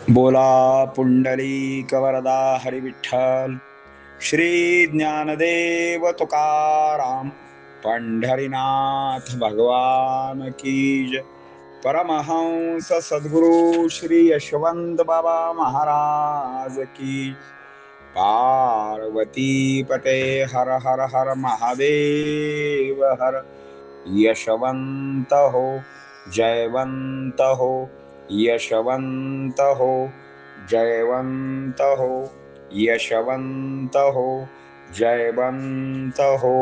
बोला पुंडलिक वरदा हरी विठ्ठल. श्री ज्ञानदेव तुकाराम पंढरीनाथ भगवान की जय. परमहंस सद्गुरु श्री यशवंत बाबा महाराज की. पार्वती पते हर हर हर महादेव हर. यशवंत हो, जयवंत हो, यशवंत हो, जयवंत हो, यशवंत हो, जयवंत हो.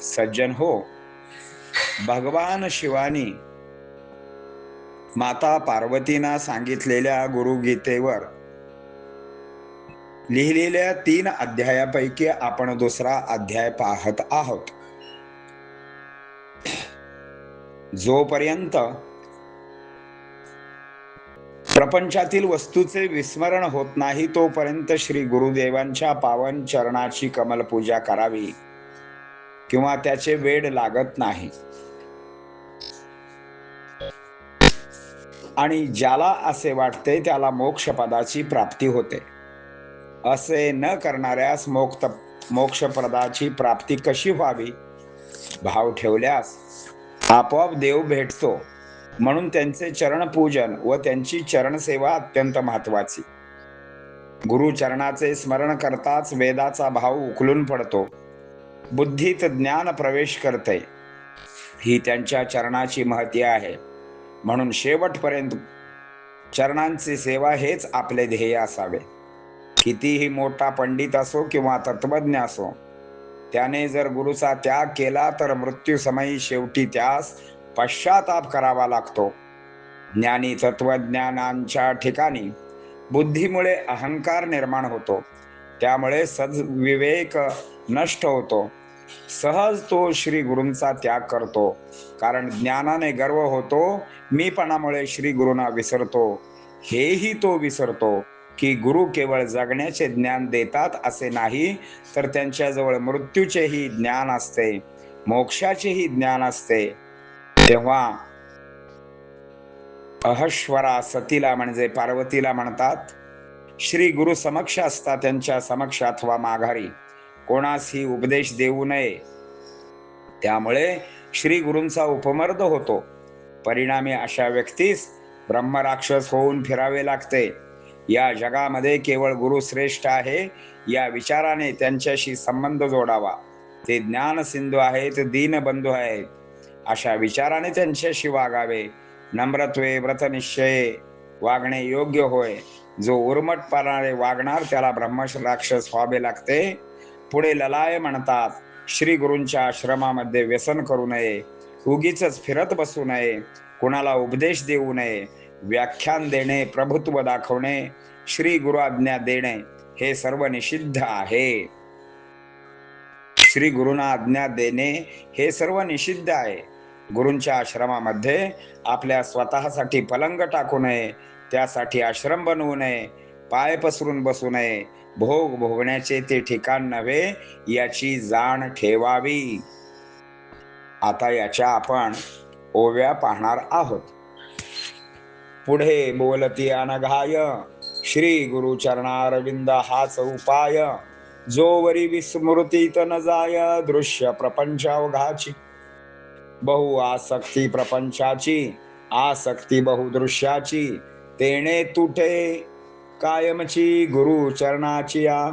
सज्जन हो, भगवान शिवानी माता पार्वतींना सांगितलेल्या गुरुगीतेवर लिहिलेल्या 3 अध्यायापैकी आपण दुसरा अध्याय पाहत आहोत. जोपर्यंत प्रपंचातील वस्तूचे विस्मरण होत नाही तोपर्यंत श्री गुरुदेवांच्या पावन चरणाची कमल पूजा करावी किंवा त्याचे वेड लागत नाही. आणि ज्याला असे वाटते त्याला मोक्षपदाची प्राप्ती होते. असे न करणाऱ्यास मोक्षपदाची प्राप्ती कशी व्हावी? भाव ठेवल्यास आपोआप देव भेटतो. म्हणून त्यांचे चरणपूजन व त्यांची चरणसेवा अत्यंत महत्वाची. गुरुचरणाचे स्मरण करताच वेदाचा भाव उकलून पडतो. बुद्धीत ज्ञान प्रवेश करते. ही त्यांच्या चरणाची महती आहे. म्हणून शेवटपर्यंत चरणांची सेवा हेच आपले ध्येय असावे. कितीही मोठा पंडित असो किंवा तत्वज्ञ असो, त्याने जर गुरुचा त्याग केला तर मृत्यूसमयी शेवटी त्यास पश्चाताप करावा लागतो. ज्ञानी तत्वज्ञानांच्या ठिकाणी बुद्धीमुळे अहंकार निर्माण होतो. त्यामुळे सद्विवेक नष्ट होतो. सहज तो श्री गुरूंचा त्याग करतो. कारण ज्ञानाने गर्व होतो. मीपणामुळे श्री गुरूंना विसरतो. हेही तो विसरतो की गुरु केवळ जगण्याचे ज्ञान देतात असे नाही, तर त्यांच्याजवळ मृत्यूचेही ज्ञान असते, मोक्षाचेही ज्ञान असते. तेव्हा अहश्वरा सतीला म्हणजे पार्वतीला म्हणतात, श्री गुरु समक्ष असता त्यांच्या समक्ष अथवा माघारी कोणासही उपदेश देऊ नये. त्यामुळे श्री गुरूंचा उपमर्द होतो. परिणामी अशा व्यक्तीस ब्रह्मराक्षस होऊन फिरावे लागते. या जगामध्ये केवळ गुरु श्रेष्ठ आहे या विचाराने त्यांच्याशी संबंध जोडावा. ते ज्ञान सिंधू आहेत, दीनबंधू आहेत, अशा विचाराने त्यांच्याशी वागावे. नम्रत्वे व्रतनिश्चये वागणे योग्य होय. जो उर्मटपणाने वागणार त्याला ब्रह्मराक्षस व्हावे लागते. पुढे ललाय म्हणतात, श्री गुरूंच्या आश्रमामध्ये व्यसन करू नये, उगीच फिरत बसू नये, कुणाला उपदेश देऊ नये, व्याख्यान देणे, प्रभुत्व दाखवणे, श्री गुरु आज्ञा देणे हे सर्व निषिद्ध आहे. श्री गुरुना आज्ञा देणे हे सर्व निषिद्ध आहे. गुरूंच्या आश्रमामध्ये आपल्या स्वतःसाठी पलंग टाकू नये, त्यासाठी आश्रम बनवू नये, पाय पसरून बसू नये, भोग भोगण्याचे ते ठिकाण नव्हे याची जाण ठेवावी. आता याच्या आपण ओव्या पाहणार आहोत. पुढे बोलती अनघाय, श्री गुरु चरणारविंद हाच उपाय, जोवरी विस्मृतीत न जाय, दृश्य प्रपंचावघाची. बहु आसक्ती प्रपंचाची, आसक्ती बहुदृश्याची, तेणे तुटे कायमची गुरु चरणाची या.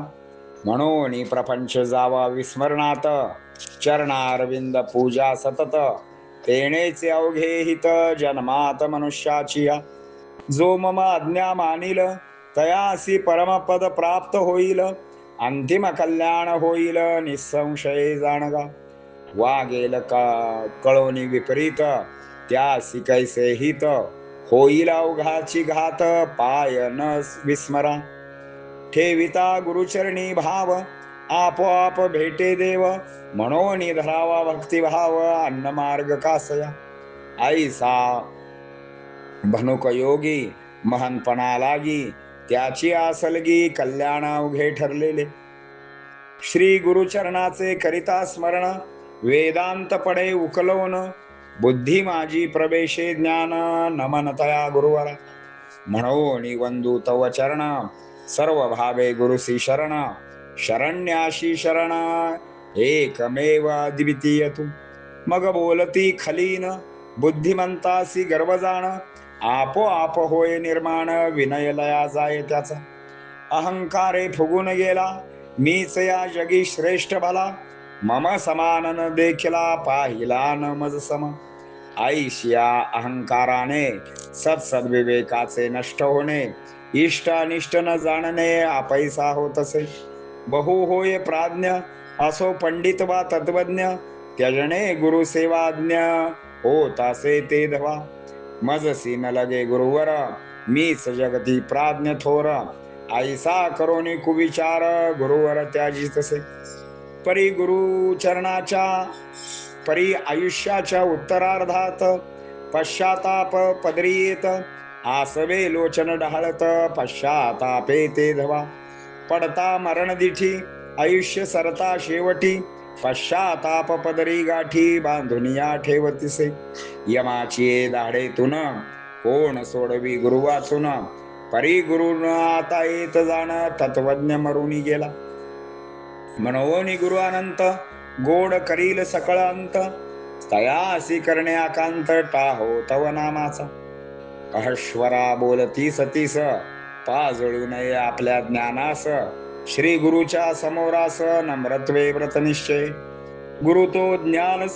म्हणून प्रपंच जावा विस्मरणात, चरणारविंद पूजा सतत, तेणेचे अवघे हित जन्मात मनुष्याची या. जो मम आज्ञा मानिल तयासी परमपद प्राप्त होईल, अंतिम कल्याण होईल निसंशय जाणगा. वागेल का कळोनी विपरीत, त्यासी कैसे हित, होईल अवघाची घात पाय न विस्मरा. ठेविता गुरुचरणी भाव, आपोआप भेटे देव, म्हणून धरावा भक्तिभाव, अन्न मार्ग कासया. ऐसा भनुक योगी महनपणा लागी, त्याची आसलगी कल्याण अवघे ठरलेले. श्री गुरुचरणाचे करिता स्मरण, वेदांत पडे उकलवून, बुद्धी माझी प्रवेशे ज्ञान, नमन तया गुरुवरा. म्हणून वंदू तव चरण, सर्व भावे गुरुसी शरण. शरण्याशी शरण, एकमेव अद्वितीय तू. मग बोलती खलीन, बुद्धिमंतासी गर्व जाण. आपोआप होय निर्माण, विनय लया जाय त्याचा. अहंकारे फुगून गेला, मीच या जगी श्रेष्ठ भला. मम समान न देखिला, पाहिला न मज सम. आईशिया अहंकाराने सत्सद्विवेकाचे नष्ट होणे. इष्ट अनिष्ट न जाणणे, अपैसा होतसे. बहु होय प्राज्ञ, असो पंडित वा तत्वज्ञ. त्यजणे गुरु सेवाज्ञ, होतासे ते धवा. मजसी न लगे गुरुवर, मीच जगती प्राज्ञ थोर. ऐसा करोनी कुविचार, गुरुवर त्याजितसे. परी गुरु चरणाच्या, परी आयुष्याच्या उत्तरार्धात. पश्चाताप पदरी येत, आसवे लोचन ढाळत. पश्चातापे ते धवा. पडता मरण दिठी, आयुष्य सरता शेवटी. पश्चाताप पदरी गाठी, बांधुनिया ठेवतीसे. यमाची दाढेतून, कोण सोडवी गुरु वाचून. परी गुरु न आता येत जाण, तत्वज्ञ मरुनी गेला. मनोनी गुरु अनंत, गोड करील सकळ अंत. तयासी करणे आकांत, टाहो तव नामाचा. अहश्वरा बोलती सतीस, पाजळू नये आपल्या ज्ञानास. श्री गुरुच्या समोरास, नम्रत्वे व्रत निश्चय. गुरु तो ज्ञान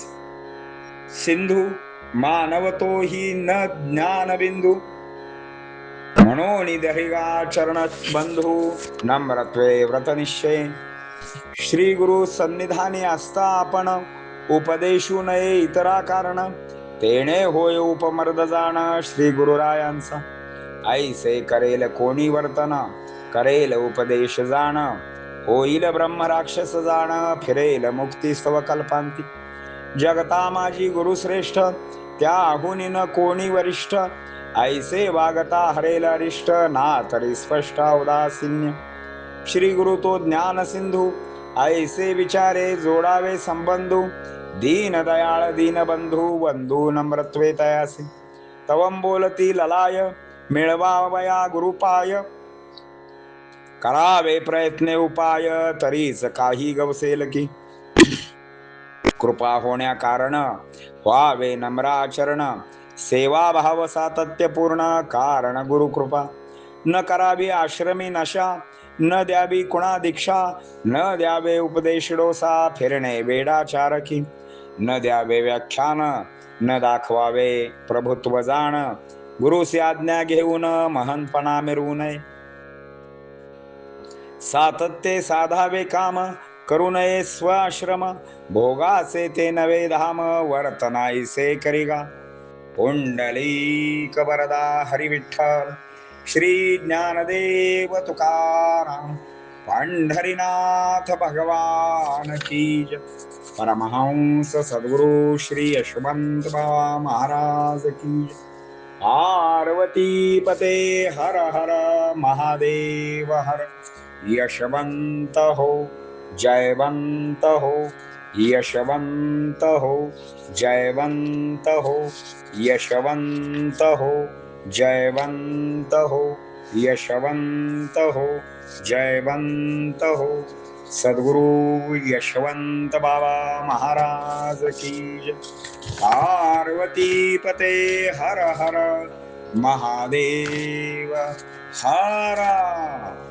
सिंधू, मानव तो ही न ज्ञान बिंदू. म्हणून दहिगा चरण बंधू, नम्रत्वे व्रत निश्चय. श्री गुरु सन्निधानी असता आपण, उपदेशू नये इतरा कारण. तेणे होय उपमर्द जाण, श्री गुरुरायांचा. ऐसे करेल कोणी वर्तन, करेल उपदेश जाण. होईल ब्रह्म राक्षस जाण, फिरेल मुक्ती स्तव कल्पांती. जगता माझी गुरु श्रेष्ठ, त्याहुनी न कोणी वरिष्ठ. ऐसे वागता हरेल अरिष्ट, ना तरी स्पष्ट उदासीन्य. श्री गुरु तो ज्ञान सिंधू, ऐसे विचारे जोडावे संबंधू. दीन दयाळ दीनबंधू, वंदू नम्रत्वे तयासी. तवम बोलती ललाय, मिळवावया गुरुपाय. करावे प्रयत्ने उपाय, तरीच काही गवसेल की. कृपा होण्या कारण, व्हावे नम्राचरण. सेवा भाव सातत्यपूर्ण, कारण गुरुकृपा. न करावी आश्रमी नशा, न द्यावी कुणा दीक्षा. न द्यावे उपदेश डोसा, फिरणे वेडाचारकी. न द्यावे व्याख्यान, न दाखवावे प्रभुत्व जाण. गुरुसी आज्ञा घेऊन, महंतपणा मिरवू नये. सातत्ये साधावे काम, करू नये स्वआश्रम. भोगाचे ते नवे धाम, वर्तनाईसे करिगा. पुंडलिक वरदा हरी विठ्ठल, श्री ज्ञानदेव तुकाराम. पंढरीनाथ भगवान की जय. परमहंस सद्गुरु श्री यशवंत बाबा महाराज की जय. पार्वती पते हर हर महादेव हर. यशवंत हो, जयवंत हो. यशवंत हो, जयवंत हो. यशवंत हो, जयवंत हो. यशवंत हो, जयवंत हो. सद्गुरु यशवंत बाबा महाराज की जय. पार्वती पते हर हर महादेव हरा.